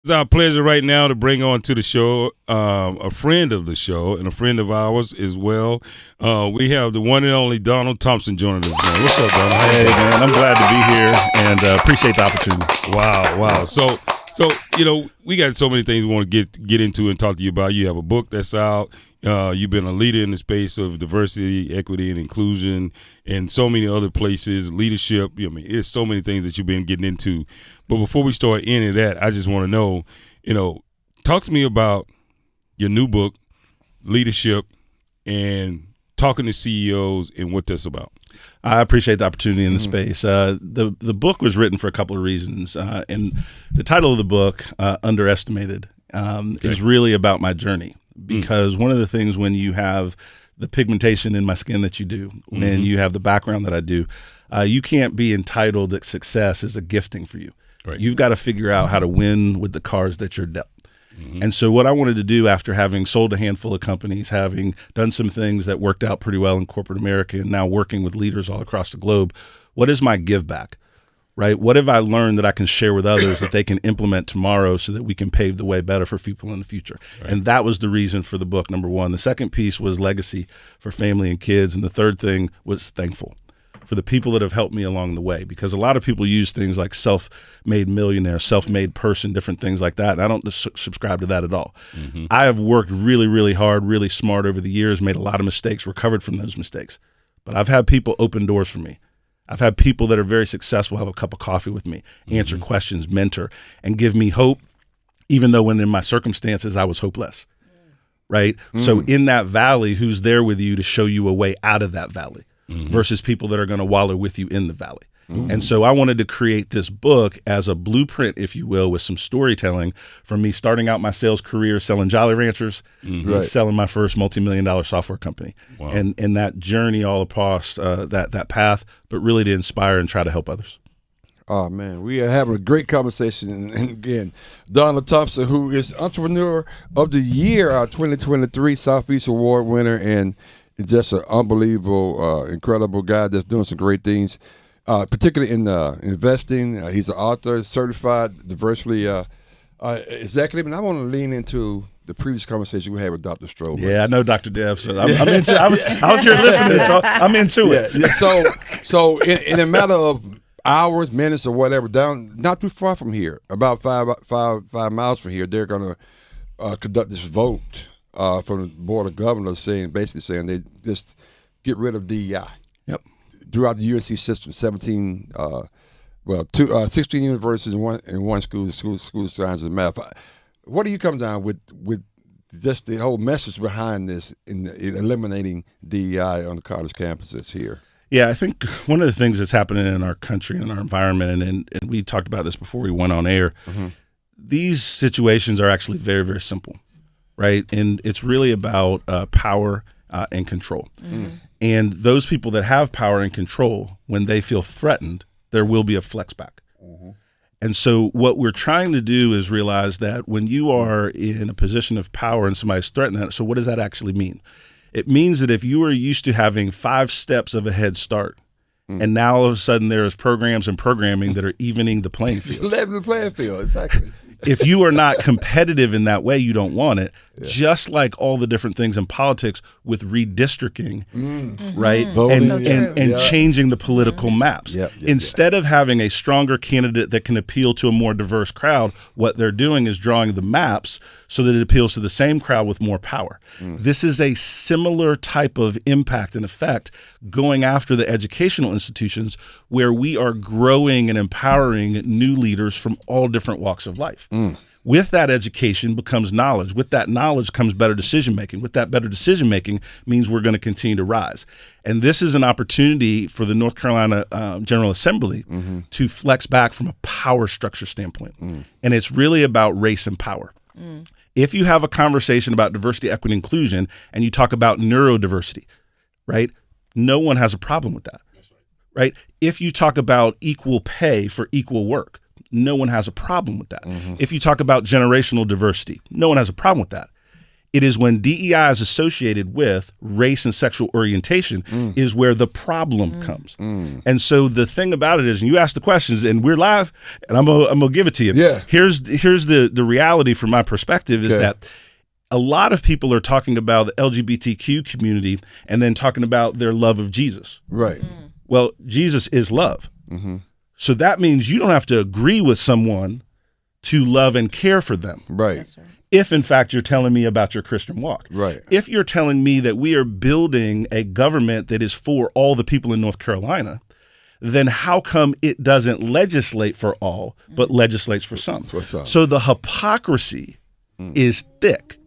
It's our pleasure right now to bring on to the show a friend of the show and a friend of ours as well. We have the one and only Donald Thompson joining us. Man. What's up, Donald? Hey, man, I'm glad to be here and appreciate the opportunity. Wow. So we got so many things we want to get into and talk to you about. You have a book that's out. You've been a leader in the space of diversity, equity, and inclusion, and so many other places, leadership. It's so many things that you've been getting into. But before we start any of that, I just want to know, talk to me about your new book, Leadership, and talking to CEOs and what that's about. I appreciate the opportunity in the space. The book was written for a couple of reasons, and the title of the book, Underestimated, is really about my journey. Because one of the things when you have the pigmentation in my skin that you do, when you have the background that I do, you can't be entitled that success is a gifting for you. Right. You've got to figure out how to win with the cards that you're dealt. And so what I wanted to do after having sold a handful of companies, having done some things that worked out pretty well in corporate America, and now working with leaders all across the globe, what is my give back? Right? What have I learned that I can share with others that they can implement tomorrow so that we can pave the way better for people in the future? Right. And that was the reason for the book, number one. The second piece was legacy for family and kids. And the third thing was thankful for the people that have helped me along the way. Because a lot of people use things like self-made millionaire, self-made person, different things like that. And I don't subscribe to that at all. I have worked really, really hard, really smart over the years, made a lot of mistakes, recovered from those mistakes. But I've had people open doors for me. I've had people that are very successful have a cup of coffee with me, answer questions, mentor, and give me hope, even though when in my circumstances I was hopeless, right? So in that valley, who's there with you to show you a way out of that valley versus people that are going to wallow with you in the valley? And so I wanted to create this book as a blueprint, if you will, with some storytelling from me starting out my sales career selling Jolly Ranchers to selling my first multi-million-dollar software company. Wow. And that journey all across that path, but really to inspire and try to help others. Oh, man, we are having a great conversation. And again, Donald Thompson, who is Entrepreneur of the Year 2023 Southeast Award winner, and just an unbelievable, incredible guy that's doing some great things. Particularly in investing. He's an author, certified diversity executive, and I want to lean into the previous conversation we had with Dr. Strober. Yeah, I know Dr. Dev, so I'm into it. I was here listening, so I'm into it. Yeah. So in a matter of hours, minutes, or whatever, down not too far from here, about five miles from here, they're going to conduct this vote from the Board of Governors, basically saying they just get rid of DEI. Yep. Throughout the UNC Systems, 16 universities and one school of science and math. What do you come down with just the whole message behind this in eliminating DEI on the college campuses here? Yeah, I think one of the things that's happening in our country and our environment, and we talked about this before we went on air, these situations are actually very, very simple, right? And it's really about power and control. And those people that have power and control, when they feel threatened, there will be a flex back. And so what we're trying to do is realize that when you are in a position of power and somebody's threatening that, so what does that actually mean? It means that if you are used to having 5 steps of a head start, and now all of a sudden there is programs and programming that are evening the playing field. Leveling the playing field, exactly. If you are not competitive in that way, you don't want it. Yeah. Just like all the different things in politics with redistricting, right? Voting, and changing the political maps. Instead of having a stronger candidate that can appeal to a more diverse crowd, what they're doing is drawing the maps so that it appeals to the same crowd with more power. This is a similar type of impact and effect going after the educational institutions where we are growing and empowering new leaders from all different walks of life. With that education becomes knowledge. With that knowledge comes better decision-making. With that better decision-making means we're going to continue to rise. And this is an opportunity for the North Carolina General Assembly to flex back from a power structure standpoint. And it's really about race and power. If you have a conversation about diversity, equity, inclusion, and you talk about neurodiversity, right, no one has a problem with that. Right? If you talk about equal pay for equal work, no one has a problem with that. If you talk about generational diversity, no one has a problem with that. It is when DEI is associated with race and sexual orientation is where the problem comes. And so the thing about it is, and you ask the questions, and we're live, and I'm gonna give it to you. Yeah. Here's the reality from my perspective is that a lot of people are talking about the LGBTQ community and then talking about their love of Jesus. Right. Well, Jesus is love. So that means you don't have to agree with someone to love and care for them. Right. That's right. If, in fact, you're telling me about your Christian walk. Right. If you're telling me that we are building a government that is for all the people in North Carolina, then how come it doesn't legislate for all, but legislates for some? For some. So the hypocrisy is thick.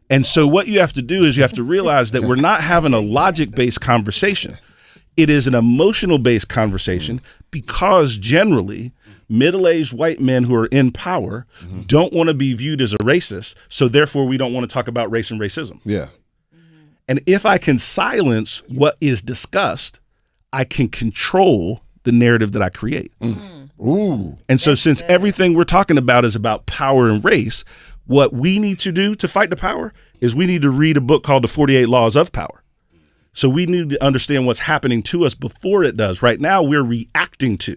And so what you have to do is you have to realize that we're not having a logic-based conversation. It is an emotional-based conversation because generally middle-aged white men who are in power don't want to be viewed as a racist, so therefore we don't want to talk about race and racism. Yeah. And if I can silence what is discussed, I can control the narrative that I create. Ooh. And so since everything we're talking about is about power and race, what we need to do to fight the power is we need to read a book called The 48 Laws of Power. So we need to understand what's happening to us before it does. Right now, we're reacting to,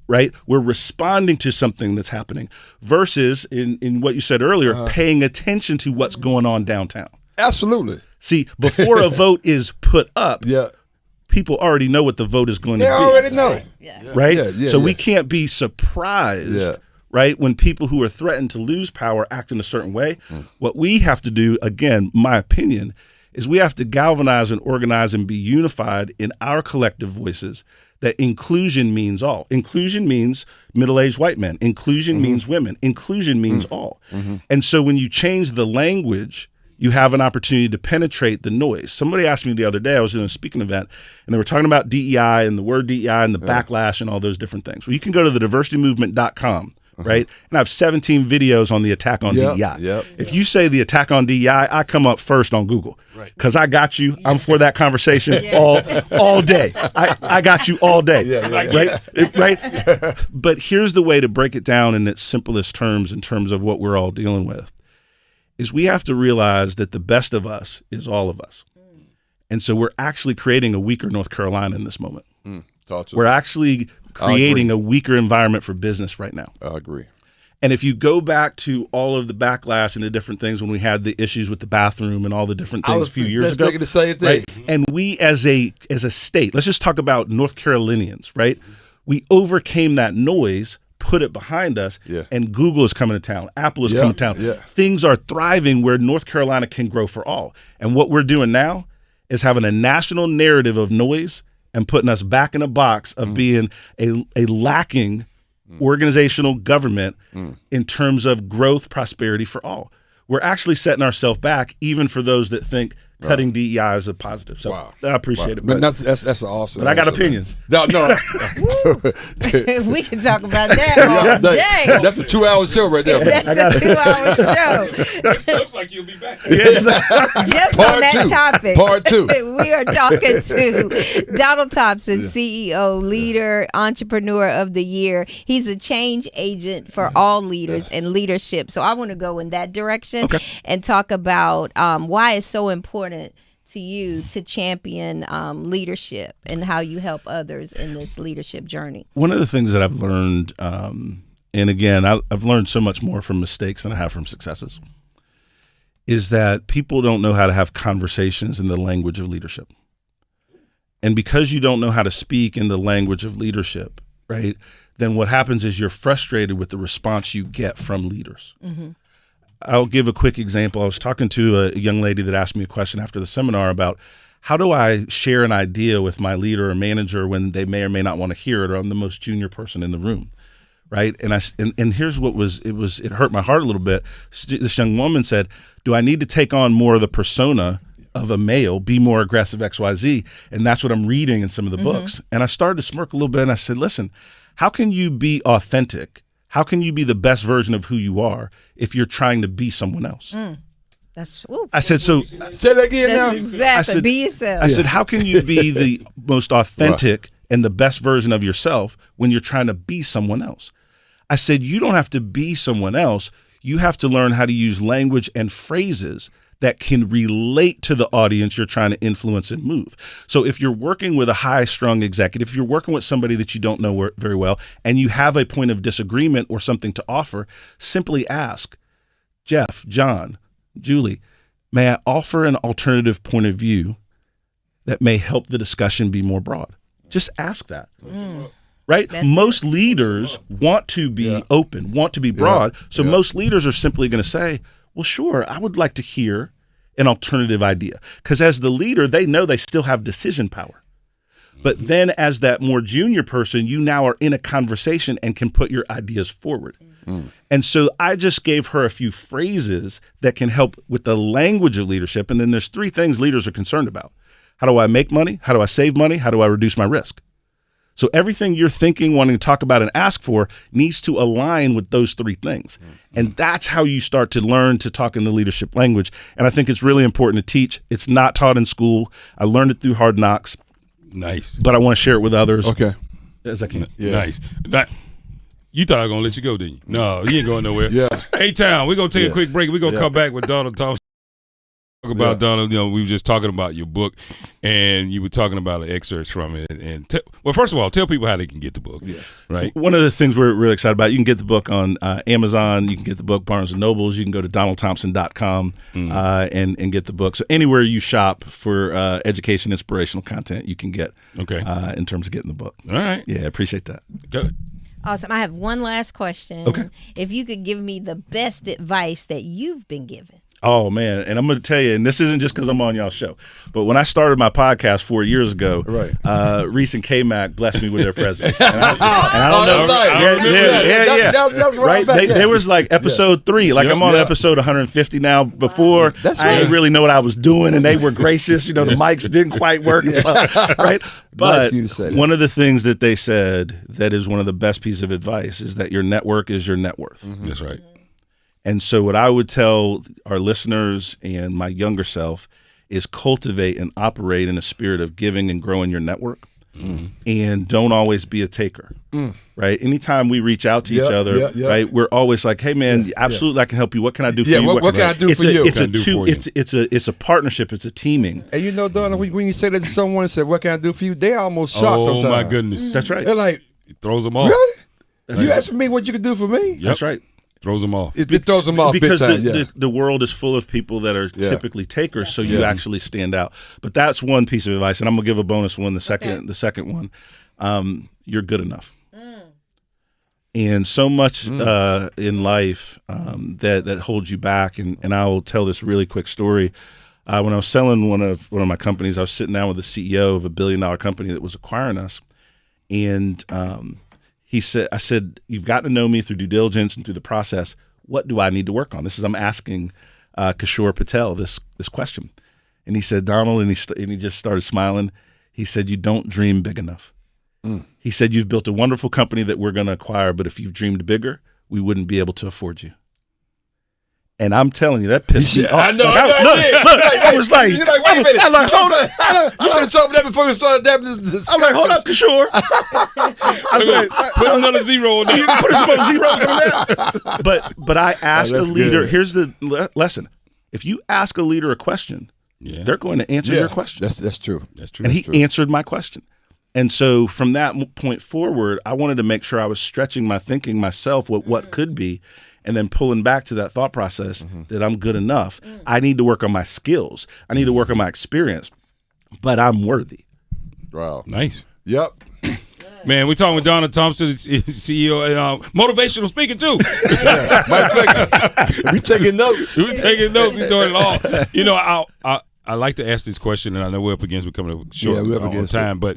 right? We're responding to something that's happening versus in what you said earlier, paying attention to what's going on downtown. Absolutely. See, before a vote is put up, Yeah. people already know what the vote is going They to be. already know. Yeah. Right? Yeah, So yeah. we can't be surprised, Yeah. right, when people who are threatened to lose power act in a certain way. What we have to do, again, my opinion, is we have to galvanize and organize and be unified in our collective voices that inclusion means all. Inclusion means middle-aged white men. Inclusion means women. Inclusion means all. And so when you change the language, you have an opportunity to penetrate the noise. Somebody asked me the other day, I was in a speaking event, and they were talking about DEI and the word DEI and the backlash and all those different things. Well, you can go to the diversitymovement.com, right? And I have 17 videos on the attack on DEI. Yep. If you say the attack on DEI, I come up first on Google. Right. Because I got you. I'm for that conversation all day. I got you all day. Right? But here's the way to break it down in its simplest terms in terms of what we're all dealing with. Is we have to realize that the best of us is all of us. And so we're actually creating a weaker North Carolina in this moment. Talk to We're me. actually creating a weaker environment for business right now. I agree. And if you go back to all of the backlash and the different things when we had the issues with the bathroom and all the different things a few years ago, thinking the same thing. right? And we as a state, let's just talk about North Carolinians, right? We overcame that noise, put it behind us, and Google is coming to town. Apple is coming to town. Yeah. Things are thriving where North Carolina can grow for all. And what we're doing now is having a national narrative of noise and putting us back in a box of being a lacking organizational government in terms of growth, prosperity for all. We're actually setting ourselves back, even for those that think cutting DEI is a positive. So I appreciate it. But that's awesome. But I got opinions. No. We can talk about that all day. That's a 2-hour show right there. That's a 2-hour show. Looks like you'll be back. Just on that topic. Part 2. We are talking to Donald Thompson, CEO, leader, entrepreneur of the year. He's a change agent for all leaders and leadership. So I want to go in that direction and talk about why it's so important to you to champion leadership and how you help others in this leadership journey. One of the things that I've learned, and again, I've learned so much more from mistakes than I have from successes, is that people don't know how to have conversations in the language of leadership. And because you don't know how to speak in the language of leadership, right, then what happens is you're frustrated with the response you get from leaders. I'll give a quick example. I was talking to a young lady that asked me a question after the seminar about how do I share an idea with my leader or manager when they may or may not want to hear it, or I'm the most junior person in the room, right? And here's what it hurt my heart a little bit. This young woman said, do I need to take on more of the persona of a male, be more aggressive, XYZ? And that's what I'm reading in some of the books. And I started to smirk a little bit and I said, listen, how can you be authentic? How can you be the best version of who you are if you're trying to be someone else? I said, so say that again now. Exactly. I said, be yourself. I said, how can you be the most authentic and the best version of yourself when you're trying to be someone else? I said, you don't have to be someone else. You have to learn how to use language and phrases that can relate to the audience you're trying to influence and move. So if you're working with a high-strung executive, if you're working with somebody that you don't know very well, and you have a point of disagreement or something to offer, simply ask, Jeff, John, Julie, may I offer an alternative point of view that may help the discussion be more broad? Just ask that. Right? Most leaders want to be open, want to be broad. So most leaders are simply going to say, well, sure, I would like to hear an alternative idea. Because as the leader, they know they still have decision power. But then as that more junior person, you now are in a conversation and can put your ideas forward. And so I just gave her a few phrases that can help with the language of leadership. And then there's 3 things leaders are concerned about. How do I make money? How do I save money? How do I reduce my risk? So everything you're thinking, wanting to talk about and ask for needs to align with those 3 things. And that's how you start to learn to talk in the leadership language. And I think it's really important to teach. It's not taught in school. I learned it through Hard Knocks. Nice. But I want to share it with others. Okay. As I can. Nice. You thought I was going to let you go, didn't you? No, you ain't going nowhere. Yeah. Hey, Town, we're going to take a quick break. We're going to come back with Donald Thompson. Talk about Donald, we were just talking about your book, and you were talking about the excerpts from it. And well, first of all, tell people how they can get the book. Yeah. Right. One of the things we're really excited about, you can get the book on Amazon. You can get the book Barnes and Nobles. You can go to donaldthompson.com and get the book. So anywhere you shop for education, inspirational content, you can get. Okay. In terms of getting the book. All right. Yeah, I appreciate that. Good. Awesome. I have one last question. Okay. If you could give me the best advice that you've been given. Oh, man. And I'm going to tell you, and this isn't just because I'm on y'all's show, but when I started my podcast 4 years ago, Reese and Kmac blessed me with their presence. And I don't know. Right. That's right. There was like episode 3. Like I'm on episode 150 now. Before, I didn't really know what I was doing, and they were gracious. The mics didn't quite work. Right. But one of the things that they said that is one of the best pieces of advice is that your network is your net worth. That's right. And so what I would tell our listeners and my younger self is cultivate and operate in a spirit of giving and growing your network. And don't always be a taker, right? Anytime we reach out to each other, right, we're always like, hey, man, absolutely, I can help you. What can I do for you? What can I do for you? It's a partnership. It's a teaming. And Donald, when you say that to someone and say, what can I do for you? They're almost shocked sometimes. Oh, my goodness. That's right. They're like, it throws them off. Really? You asking me what you can do for me? Yep. That's right. Throws them off. It throws them off because big time, the world is full of people that are typically takers, so you actually stand out. But that's one piece of advice, and I'm gonna give a bonus one. The second one, you're good enough. And so much in life that holds you back. And I will tell this really quick story. When I was selling one of my companies, I was sitting down with the CEO of a $1 billion company that was acquiring us, and I said, you've gotten to know me through due diligence and through the process. What do I need to work on? I'm asking Kishore Patel this question. And he said, Donald, and he just started smiling. He said, you don't dream big enough. He said, you've built a wonderful company that we're going to acquire, but if you've dreamed bigger, we wouldn't be able to afford you. And I'm telling you, that pissed me off. I know. I was like, you're like, wait a minute. I'm like, hold on. You should have told me that before we started that. I'm like, hold up, Kishore. I was like, put another zero on there. Put some zeros on there. But I asked a leader, here's the lesson. If you ask a leader a question, they're going to answer your question. That's true. That's true. And he answered my question. And so from that point forward, I wanted to make sure I was stretching my thinking myself, what could be, and then pulling back to that thought process that I'm good enough. I need to work on my skills. I need to work on my experience, but I'm worthy. Wow. Nice. Yep. Man, we're talking with Donald Thompson, CEO and motivational speaker too. We taking notes. We're taking notes. We're doing it all. I like to ask this question, and I know we're up against becoming short on time, but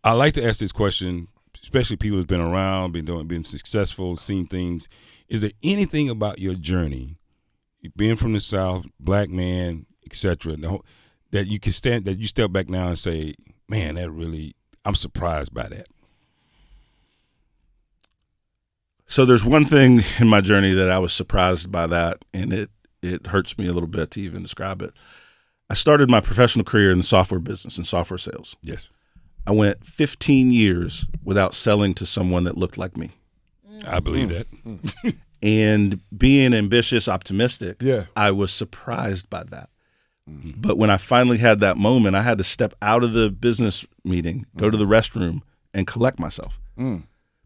I like to ask this question, especially people who've been around, been successful, seen things. Is there anything about your journey, being from the South, black man, etc., that you step back now and say, man, I'm surprised by that? So there's one thing in my journey that I was surprised by that, and it hurts me a little bit to even describe it. I started my professional career in the software business and software sales. Yes. I went 15 years without selling to someone that looked like me. I believe that. And being ambitious, optimistic, Yeah. I was surprised by that. But when I finally had that moment, I had to step out of the business meeting, go to the restroom, and collect myself.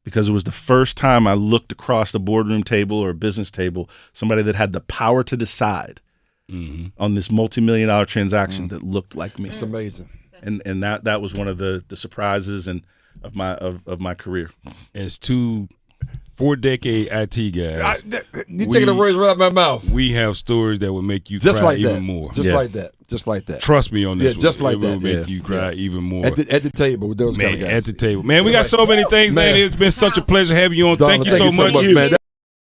Because it was the first time I looked across the boardroom table or business table, somebody that had the power to decide on this multi-million-dollar transaction that looked like me. It's amazing. And that was one of the surprises of my career. As 2 4-decade IT guys, You taking the words right out of my mouth. we have stories that will make you Just cry like even that. more. Just like that. Just like that. Trust me on this. Yeah, just one. like it will that. make you cry even more. At the table with those Man, kind of guys. at the table. Man, we got so many things, man. Man. It's been such a pleasure having you on. Donald, Thank you so much. man.